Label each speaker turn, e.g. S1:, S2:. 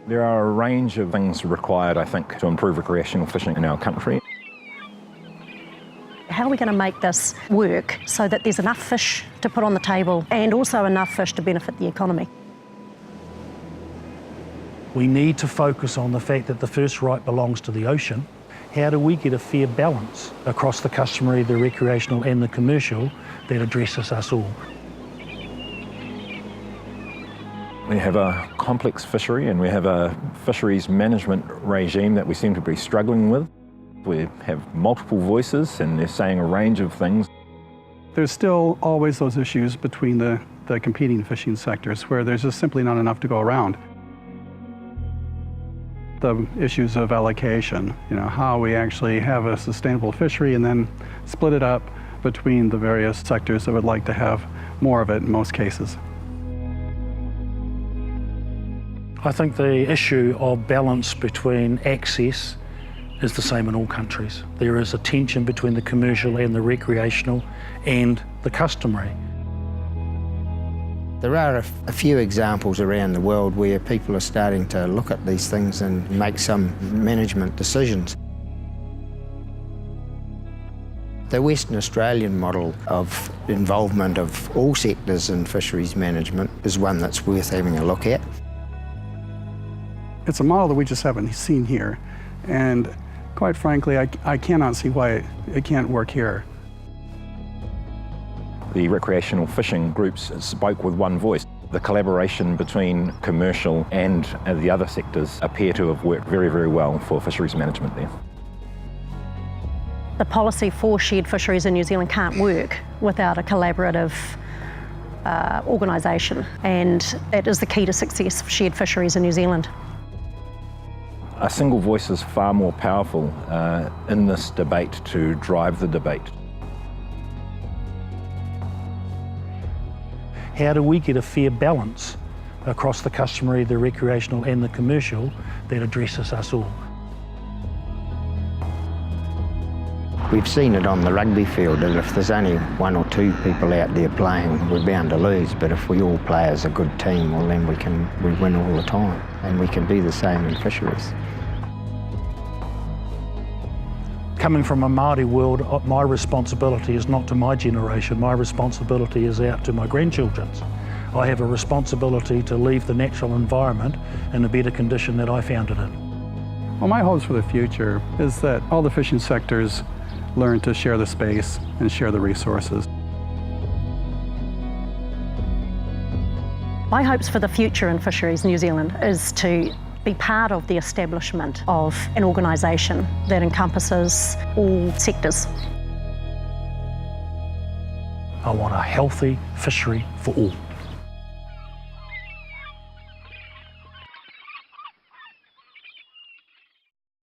S1: There are a range of things required, I think, to improve recreational fishing in our country.
S2: How are we going to make this work so that there's enough fish to put on the table and also enough fish to benefit the economy?
S3: We need to focus on the fact that the first right belongs to the ocean. How do we get a fair balance across the customary, the recreational and the commercial that addresses us all?
S1: We have a complex fishery and we have a fisheries management regime that we seem to be struggling with. We have multiple voices and they're saying a range of things.
S4: There's still always those issues between the competing fishing sectors where there's just simply not enough to go around. The issues of allocation, how we actually have a sustainable fishery and then split it up between the various sectors that would like to have more of it in most cases.
S3: I think the issue of balance between access is the same in all countries. There is a tension between the commercial and the recreational and the customary.
S5: There are a few examples around the world where people are starting to look at these things and make some management decisions. The Western Australian model of involvement of all sectors in fisheries management is one that's worth having a look at.
S4: It's a model that we just haven't seen here, and quite frankly, I cannot see why it can't work here.
S1: The recreational fishing groups spoke with one voice. The collaboration between commercial and the other sectors appear to have worked very, very well for fisheries management there.
S2: The policy for shared fisheries in New Zealand can't work without a collaborative organisation, and that is the key to success for shared fisheries in New Zealand.
S1: A single voice is far more powerful in this debate to drive the debate.
S3: How do we get a fair balance across the customary, the recreational and the commercial that addresses us all?
S5: We've seen it on the rugby field that if there's only one or two people out there playing, we're bound to lose. But if we all play as a good team, well then we win all the time. And we can do the same in fisheries.
S3: Coming from a Māori world, my responsibility is not to my generation, my responsibility is out to my grandchildren's. I have a responsibility to leave the natural environment in a better condition that I found it in.
S4: Well, my hopes for the future is that all the fishing sectors learn to share the space and share the resources.
S2: My hopes for the future in Fisheries New Zealand is to be part of the establishment of an organisation that encompasses all sectors.
S3: I want a healthy fishery for all.